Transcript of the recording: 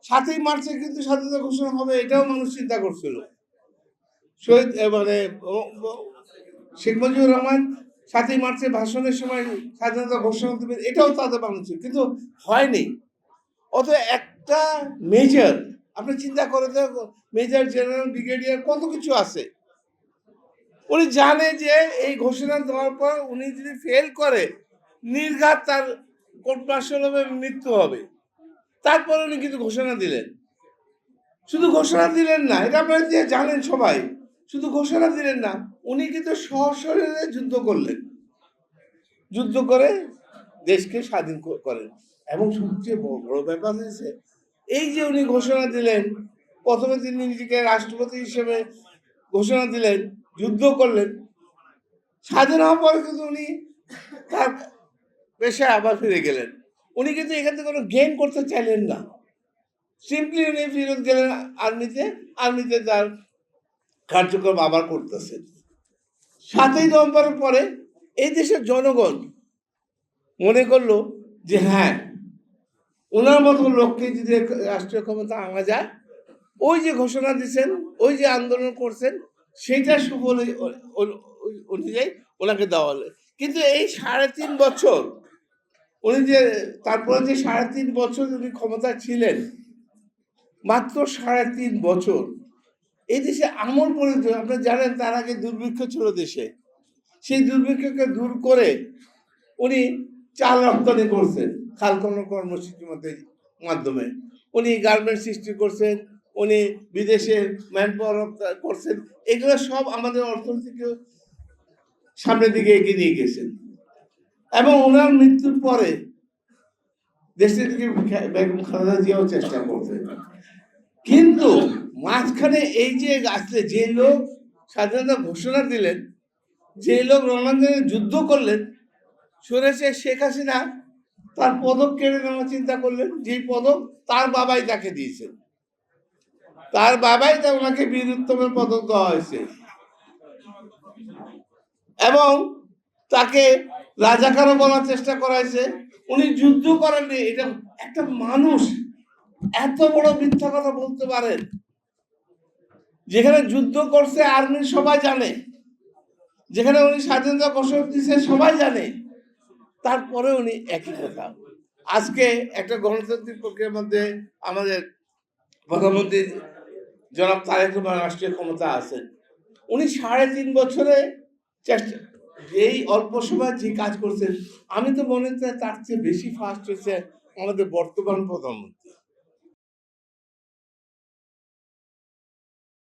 7ই মার্চে কিন্তু স্বাধীনতা ঘোষণা হবে, এটাও মানুষ চিন্তা করছিল। শহীদ মানে শেখ মুজিবুর রহমান 7ই মার্চে ভাষণের সময় স্বাধীনতা ঘোষণা দেবেন, এটাও তাদের মানুষ ছিল, কিন্তু হয়নি। অত একটা মেজর, আপনি চিন্তা করে তো, মেজর জেনারেল ব্রিগেডিয়ার কত কিছু আছে। উনি জানে যে এই ঘোষণা দেওয়ার পর উনি যদি ফেল করে নির্ঘাত তার কোর্ট মার্শাল হবে, মৃত্যু হবে। তারপর উনি কিন্তু ঘোষণা দিলেন। শুধু ঘোষণা দিলেন না, এটা আপনারা জানেন সবাই, শুধু ঘোষণা দিলেন না, উনি কিন্তু সশরীরে যুদ্ধ করলেন, যুদ্ধ করে দেশকে স্বাধীন করেন। এবং সবচেয়ে বড় ব্যাপার হয়েছে এই যে উনি ঘোষণা দিলেন, প্রথমে তিনি নিজেকে রাষ্ট্রপতি হিসেবে ঘোষণা দিলেন, যুদ্ধ করলেন, স্বাধীন হওয়ার পরে কিন্তু উনি তার পেশায় আবার ফিরে গেলেন। উনি কিন্তু এখান থেকে কোনো গেইন করতে চাইলেন না, সিম্পলি উনি ফিরত গেলেন আর্মিতে, আর্মিতে তার কার্যক্রম আবার করতেছেন। 7ই নভেম্বরের পরে এই দেশের জনগণ মনে করলো যে হ্যাঁ, ওনার মতো লোককে যদি রাষ্ট্রীয় ক্ষমতা আনা যায়, ওই যে ঘোষণা দিচ্ছেন, ওই যে আন্দোলন করছেন, সেইটা সুফল অনুযায়ী ওনাকে দেওয়া হলো। কিন্তু এই 3.5 বছর উনি যে, তারপরে যে 3.5 বছর উনি ক্ষমতা ছিলেন, মাত্র 3.5 বছর এই দেশে আমল পরিবর্তন। আপনারা জানেন তার আগে দুর্ভিক্ষ ছিল দেশে, সেই দুর্ভিক্ষকে দূর করে উনি চাল রপ্তানি করছেন খাল খনন কর্মসূচির মাধ্যমে, উনি গার্মেন্টস সৃষ্টি করছেন, উনি বিদেশে ম্যান পাওয়ার করছেন। এগুলো সব আমাদের অর্থনীতিকে সামনের দিকে এগিয়ে নিয়ে গেছেন। এবং ওনার মৃত্যুর পরে দেশের দিকে বেগম খালেদা জিয়াও চেষ্টা করছেন। কিন্তু মাঝখানে এই যে আসলে যে লোক স্বাধীনতা ঘোষণা দিলেন, যে লোক রণাঙ্গনে যুদ্ধ করলেন, শুনেছে শেখ হাসিনা তার পদক কেড়ে নেওয়ার চিন্তা করলেন, যে পদক তার বাবাই তাকে দিয়েছেন, তার বাবাই তা ওনাকে বীর উত্তমের পদক দেওয়া হয়েছে, এবং তাকে রাজাকারও বলার চেষ্টা করা হয়েছে। উনি যুদ্ধ করেননি। এটা একটা মানুষ এত বড় মিথ্যা কথা বলতে পারেন, যেখানে যুদ্ধ করছে আর্মির সবাই জানে, যেখানে উনি স্বাধীনতা ঘোষণা দিয়েছে সবাই জানে, তারপরে উনি একই কথা। আজকে একটা গণতান্ত্রিক প্রক্রিয়ার মধ্যে আমাদের প্রধানমন্ত্রী জনাব তারেক রহমান রাষ্ট্রীয় ক্ষমতা আছেন, উনি 3.5 বছরে চেষ্টা, এই অল্প সময় যে কাজ করছেন, আমি তো মনে হয় তার চেয়ে বেশি ফাস্ট হয়েছে আমাদের বর্তমান প্রধানমন্ত্রী।